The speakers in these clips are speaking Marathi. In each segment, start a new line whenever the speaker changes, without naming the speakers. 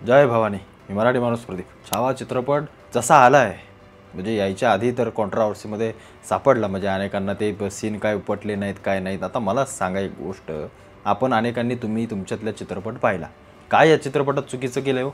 जय भवानी. मी मराठी माणूस प्रदीप. छावा चित्रपट जसा आला आहे म्हणजे यायच्या आधी तर कॉन्ट्रावर्सीमध्ये सापडला. म्हणजे अनेकांना ते सीन काय उपटले नाहीत काय नाहीत. आता मला सांगा एक गोष्ट, आपण अनेकांनी तुम्ही तुमच्यातला चित्रपट पाहिला. काय या चित्रपटात चुकीचं केलं हो?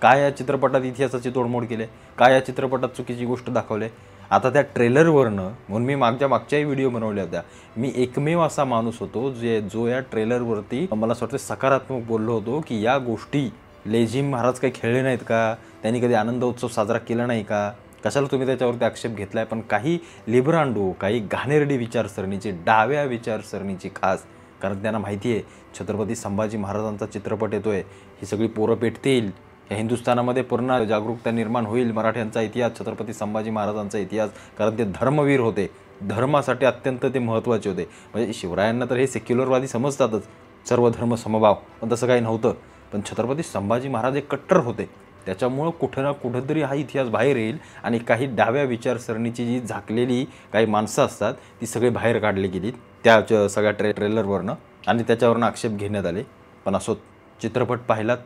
काय या चित्रपटात इतिहासाची तोडमोड केली? काय या चित्रपटात चुकीची गोष्ट दाखवली? आता त्या ट्रेलरवरनं म्हणून मी मागच्याही व्हिडिओ बनवल्या होत्या. मी एकमेव असा माणूस होतो जो या ट्रेलरवरती मला असं वाटतं सकारात्मक बोललो होतो की या गोष्टी लेझिम महाराज काही खेळले नाहीत का? त्यांनी कधी आनंद उत्सव साजरा केला नाही का? कशाला तुम्ही त्याच्यावरती आक्षेप घेतलाय? पण काही लिब्रांडो, काही घाणेरडी विचारसरणीचे, डाव्या विचारसरणीची खास, कारण त्यांना माहिती आहे छत्रपती संभाजी महाराजांचा चित्रपट येतोय, ही सगळी पोरं पेटतील, या हिंदुस्थानामध्ये पूर्ण जागरूकता निर्माण होईल, मराठ्यांचा इतिहास, छत्रपती संभाजी महाराजांचा इतिहास, कारण ते धर्मवीर होते, धर्मासाठी अत्यंत ते महत्त्वाचे होते. म्हणजे शिवरायांना तर हे सेक्युलरवादी समजतातच, सर्व धर्म समभाव, पण तसं काही नव्हतं. पण छत्रपती संभाजी महाराज एक कट्टर होते, त्याच्यामुळं कुठं ना कुठंतरी हा इतिहास बाहेर येईल आणि काही डाव्या विचारसरणीची जी झाकलेली काही माणसं असतात ती सगळे बाहेर काढली गेली त्या सगळ्या ट्रेलरवरनं आणि त्याच्यावरनं आक्षेप घेण्यात आले. पण असो, चित्रपट पाहिलात,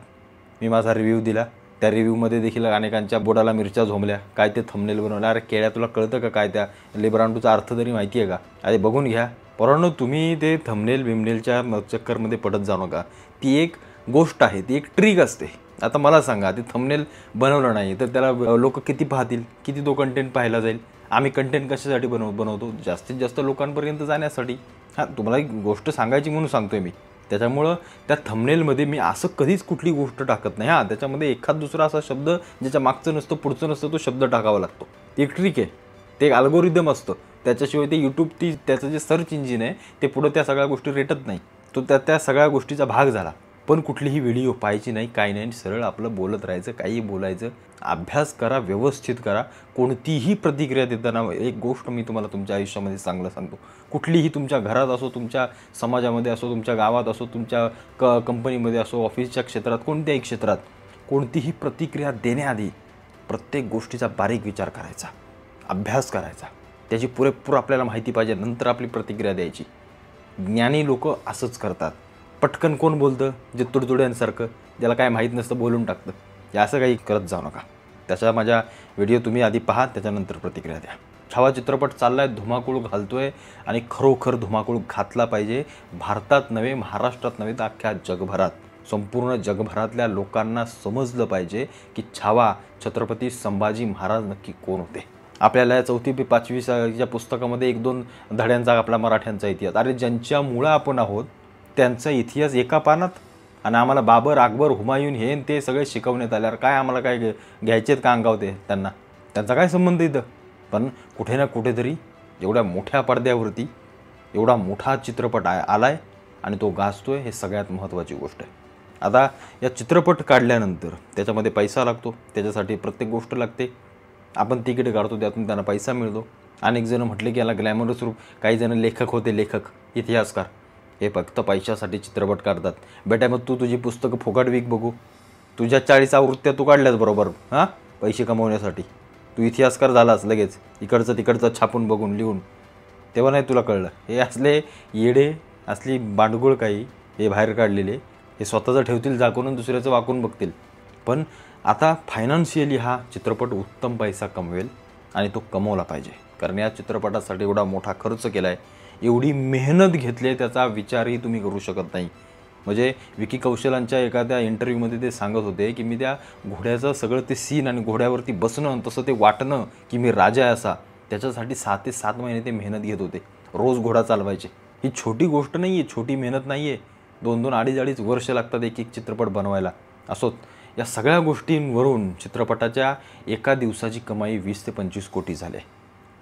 मी माझा रिव्ह्यू दिला. त्या रिव्ह्यूमध्ये देखील अनेकांच्या बोटाला मिरच्या झोंबल्या. काय ते थंबनेल बनवलं? अरे केळ्या, तुला कळतं का काय त्या लिब्रांडोचा अर्थ तरी माहिती आहे का? अरे बघून घ्या. परंतु तुम्ही ते थंबनेल बिमनेलच्या चक्करमध्ये पडत जाऊ नका. ती एक गोष्ट आहे, ती एक ट्रिक असते. आता मला सांगा, ते थंबनेल बनवलं नाही तर त्याला लोक किती पाहतील, किती तो कंटेंट पाहायला जाईल? आम्ही कंटेंट कशासाठी बनवतो? जास्तीत जास्त लोकांपर्यंत जाण्यासाठी. हां, तुम्हाला एक गोष्ट सांगायची म्हणून सांगतोय मी. त्याच्यामुळं त्या थंबनेलमध्ये मी असं कधीच कुठली गोष्ट टाकत नाही. हां, त्याच्यामध्ये एखाद दुसरा असा शब्द ज्याच्या मागचं नसतं, पुढचं नसतं, तो शब्द टाकावा लागतो. ती एक ट्रिक आहे, ते एक अल्गोरिदम असतं. त्याच्याशिवाय ते यूट्यूब त्याचं जे सर्च इंजिन आहे ते पुढं त्या सगळ्या गोष्टी रेटत नाही. तो त्या सगळ्या गोष्टीचा भाग झाला. पण कुठलीही व्हिडिओ पाहायची नाही, काही नाही, सरळ आपलं बोलत राहायचं, काही बोलायचं. अभ्यास करा, व्यवस्थित करा. कोणतीही प्रतिक्रिया देताना एक गोष्ट मी तुम्हाला तुमच्या आयुष्यामध्ये चांगलं सांगतो, कुठलीही तुमच्या घरात असो, तुमच्या समाजामध्ये असो, तुमच्या गावात असो, तुमच्या कंपनीमध्ये असो, ऑफिसच्या क्षेत्रात, कोणत्याही क्षेत्रात, कोणतीही प्रतिक्रिया देण्याआधी प्रत्येक गोष्टीचा बारीक विचार करायचा, अभ्यास करायचा, त्याची पुरेपूर आपल्याला माहिती पाहिजे, नंतर आपली प्रतिक्रिया द्यायची. ज्ञानी लोक असंच करतात. पटकन कोण बोलतं? जे तुडतुड्यांसारखं, ज्याला काय माहीत नसतं बोलून टाकतं. हे असं काही करत जाऊ नका. त्याच्या माझ्या व्हिडिओ तुम्ही आधी पहा, त्याच्यानंतर प्रतिक्रिया द्या. छावा चित्रपट चालला आहे, धुमाकूळ घालतोय आणि खरोखर धुमाकूळ घातला पाहिजे. भारतात नव्हे, महाराष्ट्रात नव्हे तर अख्ख्या जगभरात, संपूर्ण जगभरातल्या लोकांना समजलं पाहिजे की छावा छत्रपती संभाजी महाराज नक्की कोण होते. आपल्याला 4वी 5वीच्या पुस्तकामध्ये 1-2 धड्यांचा आपला मराठ्यांचा इतिहास, अरे ज्यांच्यामुळं आपण आहोत त्यांचा इतिहास एका पानात, आणि आम्हाला बाबर, अकबर, हुमायून हे ते सगळे शिकवण्यात आल्यावर काय आम्हाला काय घ्यायचेत का अंगावते? त्यांचा काय संबंध इथं? पण कुठे ना कुठेतरी एवढ्या मोठ्या पडद्यावरती एवढा मोठा चित्रपट आलाय आणि तो गाजतोय, हे सगळ्यात महत्त्वाची गोष्ट आहे. आता या चित्रपट काढल्यानंतर त्याच्यामध्ये पैसा लागतो, त्याच्यासाठी प्रत्येक गोष्ट लागते. आपण तिकीट काढतो, त्यातून त्यांना पैसा मिळतो. अनेक जण म्हटले की याला ग्लॅमरस रूप, काही जण लेखक होते, लेखक, इतिहासकार, हे फक्त पैशासाठी चित्रपट काढतात. बेटा मग तू तुझी पुस्तकं फुकट विक बघू. तुझ्या 40 आवृत्त्या तू काढल्यास बरोबर, हां, पैसे कमवण्यासाठी. तू इतिहासकार झालास लगेच, इकडचं तिकडचं छापून बघून लिहून, तेव्हा नाही तुला कळलं. हे असले येडे, असली बांडगुळ काही हे बाहेर काढलेले, हे स्वतःचं ठेवतील झाकून, दुसऱ्याचं वाकून बघतील. पण आता फायनान्शियली हा चित्रपट उत्तम पैसा कमवेल आणि तो कमवला पाहिजे. कारण या चित्रपटासाठी एवढा मोठा खर्च केला आहे, एवढी मेहनत घेतली आहे, त्याचा विचारही तुम्ही करू शकत नाही. म्हणजे विकी कौशलांच्या एखाद्या इंटरव्ह्यूमध्ये ते सांगत होते की मी त्या घोड्याचं सगळं ते सीन आणि घोड्यावरती बसणं, तसं ते वाटणं की मी राजा आहे असा, त्याच्यासाठी 6 ते 7 महिने ते मेहनत घेत होते. रोज घोडा चालवायचे. ही छोटी गोष्ट नाही आहे, छोटी मेहनत नाही आहे. 2-2, अडीच वर्ष लागतात एक चित्रपट बनवायला. असोत, या सगळ्या गोष्टींवरून चित्रपटाच्या एका दिवसाची कमाई 20 ते 25 कोटी झाले.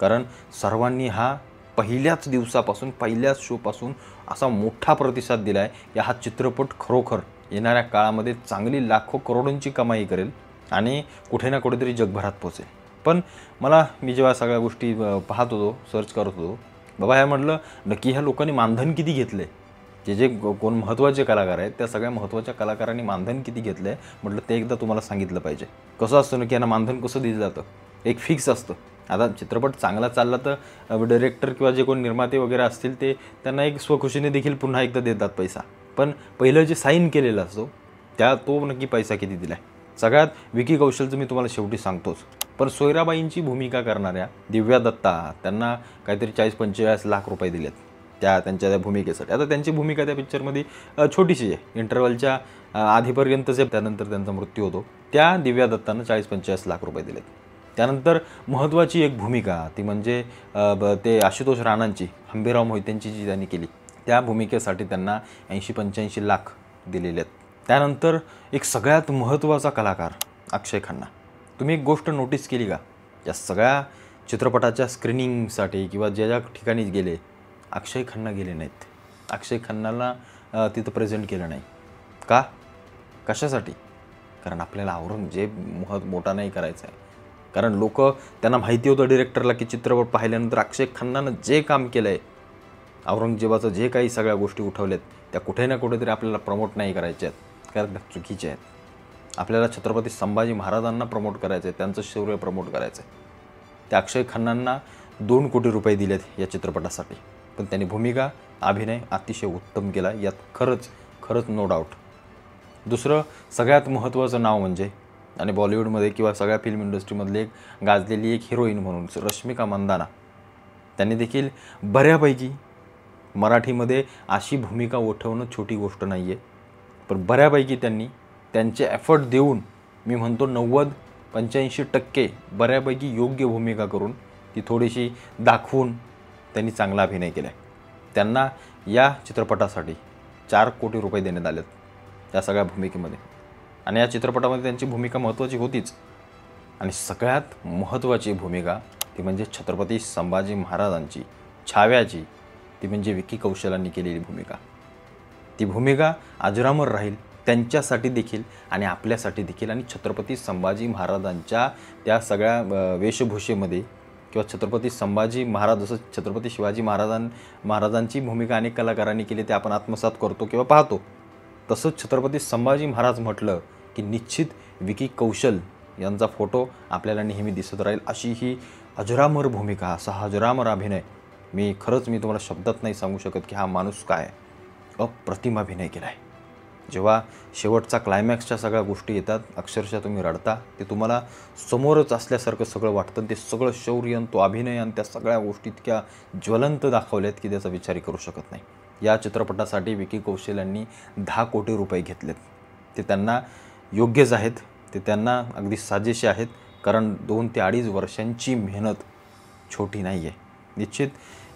कारण सर्वांनी हा पहिल्याच दिवसापासून, पहिल्याच शोपासून असा मोठा प्रतिसाद दिला आहे. या हा चित्रपट खरोखर येणाऱ्या काळामध्ये चांगली लाखो करोडोंची कमाई करेल आणि कुठे ना कुठेतरी जगभरात पोचेल. पण मी जेव्हा सगळ्या गोष्टी पाहत होतो, सर्च करत होतो, बाबा ह्या म्हटलं नक्की ह्या लोकांनी मानधन किती घेतलं आहे? जे कोण महत्त्वाचे कलाकार आहेत त्या सगळ्या महत्त्वाच्या कलाकारांनी मानधन किती घेतलं आहे म्हटलं ते एकदा तुम्हाला सांगितलं पाहिजे. कसं असतं ना की यांना मानधन कसं दिलं जातं, एक फिक्स असतं. आता चित्रपट चांगला चालला तर डायरेक्टर किंवा जे कोण निर्माते वगैरे असतील ते त्यांना एक स्वखुशीने देखील पुन्हा एकदा देतात पैसा. पण पहिलं जे साईन केलेलं असतो तो नक्की पैसा किती दिला आहे? सगळ्यात विकी कौशलचं मी तुम्हाला शेवटी सांगतोच, पण सोयराबाईंची भूमिका करणाऱ्या दिव्या दत्ता त्यांना काहीतरी 40-45 लाख रुपये दिलेत त्यांच्या त्या भूमिकेसाठी. आता त्यांची भूमिका त्या पिक्चरमध्ये छोटीशी आहे, इंटरवलच्या आधीपर्यंतच आहे, त्यानंतर त्यांचा मृत्यू होतो. त्या दिव्या दत्तानं 40-45 लाख रुपये दिलेत. त्यानंतर महत्त्वाची एक भूमिका ती म्हणजे ते आशुतोष राणांची, हंबीरराव मोहितेंची जी त्यांनी केली, त्या भूमिकेसाठी त्यांना 80-85 लाख दिलेले आहेत. त्यानंतर एक सगळ्यात महत्त्वाचा कलाकार अक्षय खन्ना. तुम्ही एक गोष्ट नोटीस केली का, या सगळ्या चित्रपटाच्या स्क्रीनिंगसाठी किंवा ज्या ज्या ठिकाणी गेले, अक्षय खन्ना गेले नाहीत. अक्षय खन्नाला तिथं प्रेझेंट केलं नाही का? कशासाठी? कारण आपल्याला औरंगजेब मोठा नाही करायचा आहे. कारण लोक त्यांना माहिती होतं डिरेक्टरला की चित्रपट पाहिल्यानंतर अक्षय खन्नानं जे काम केलं आहे, औरंगजेबाचं जे काही सगळ्या गोष्टी उठवल्यात, त्या कुठे ना कुठेतरी आपल्याला प्रमोट नाही करायच्या आहेत, कारण त्या चुकीच्या आहेत. आपल्याला छत्रपती संभाजी महाराजांना प्रमोट करायचं आहे, त्यांचं शौर्य प्रमोट करायचं आहे. त्या अक्षय खन्नांना 2 कोटी रुपये दिलेत या चित्रपटासाठी, पण त्यांनी भूमिका, अभिनय अतिशय उत्तम केला, यात खरंच नो डाऊट. दुसरं सगळ्यात महत्त्वाचं नाव म्हणजे, आणि बॉलिवूडमध्ये किंवा सगळ्या फिल्म इंडस्ट्रीमधली एक गाजलेली एक हिरोईन म्हणून रश्मिका मंदाना, त्यांनी देखील बऱ्यापैकी मराठीमध्ये अशी भूमिका उठवणं छोटी गोष्ट नाही आहे, पण बऱ्यापैकी त्यांनी त्यांचे एफर्ट देऊन, मी म्हणतो 90-85% बऱ्यापैकी योग्य भूमिका करून ती थोडीशी दाखवून त्यांनी चांगला अभिनय केला आहे. त्यांना या चित्रपटासाठी 4 कोटी रुपये देण्यात आलेत त्या सगळ्या भूमिकेमध्ये, आणि या चित्रपटामध्ये त्यांची भूमिका महत्त्वाची होतीच. आणि सगळ्यात महत्त्वाची भूमिका ती म्हणजे छत्रपती संभाजी महाराजांची, छाव्याची, ती म्हणजे विकी कौशलांनी केलेली भूमिका. ती भूमिका अजरामर राहील त्यांच्यासाठी देखील आणि आपल्यासाठी देखील. आणि छत्रपती संभाजी महाराजांच्या त्या सगळ्या वेशभूषेमध्ये किंवा छत्रपती संभाजी महाराज, जसं छत्रपती शिवाजी महाराजांची भूमिका अनेक कलाकारांनी केली, ते आपण आत्मसात करतो किंवा पाहतो, तसंच छत्रपती संभाजी महाराज म्हटलं की निश्चित विकी कौशल यांचा फोटो आपल्याला नेहमी दिसत राहील. अशी ही अजरामर भूमिका, असा अजरामर अभिनय, मी तुम्हाला शब्दात नाही सांगू शकत की हा माणूस काय अप्रतिम अभिनय केला आहे. जेव्हा शेवटचा क्लायमॅक्सच्या सगळ्या गोष्टी येतात, अक्षरशः तुम्ही रडता. ते तुम्हाला समोरच असल्यासारखं सगळं वाटतं. ते सगळं शौर्य, तो अभिनय आणि त्या सगळ्या गोष्टी इतक्या ज्वलंत दाखवल्यात की त्याचा विचारही करू शकत नाही. या चित्रपटासाठी विकी कौशल यांनी 10 कोटी रुपये घेतलेत. ते त्यांना योग्यच आहेत, ते त्यांना अगदी साजेसे आहेत, कारण 2 ते 2.5 वर्षांची मेहनत छोटी नाही आहे. निश्चित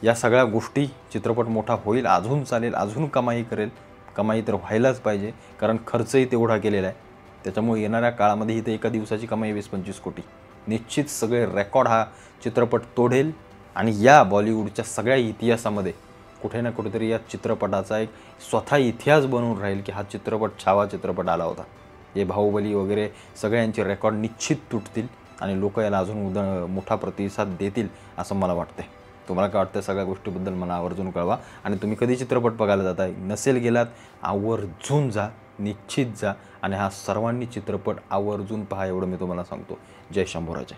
या सगळ्या गोष्टी, चित्रपट मोठा होईल, अजून चालेल, अजून कमाई करेल. कमाई तर व्हायलाच पाहिजे, कारण खर्चही तेवढा केलेला आहे. त्याच्यामुळे येणाऱ्या काळामध्ये इथे एका दिवसाची कमाई 20-25 कोटी. निश्चित सगळे रेकॉर्ड हा चित्रपट तोडेल आणि या बॉलिवूडच्या सगळ्या इतिहासामध्ये कुठे ना कुठेतरी या चित्रपटाचा एक स्वतः इतिहास बनवून राहील की हा चित्रपट, छावा चित्रपट आला होता. हे बाहुबली वगैरे सगळ्यांचे रेकॉर्ड निश्चित तुटतील आणि लोक याला अजून मोठा प्रतिसाद देतील असं मला वाटतंय. तुम्हाला काय वाटतं सगळ्या गोष्टीबद्दल मला आवर्जून कळवा. आणि तुम्ही कधी चित्रपट बघायला जाताय, नसेल गेलात, आवर्जून जा, निश्चित जा आणि हा सर्वांनी चित्रपट आवर्जून पहा, एवढं मी तुम्हाला सांगतो. जय शंभूराजे.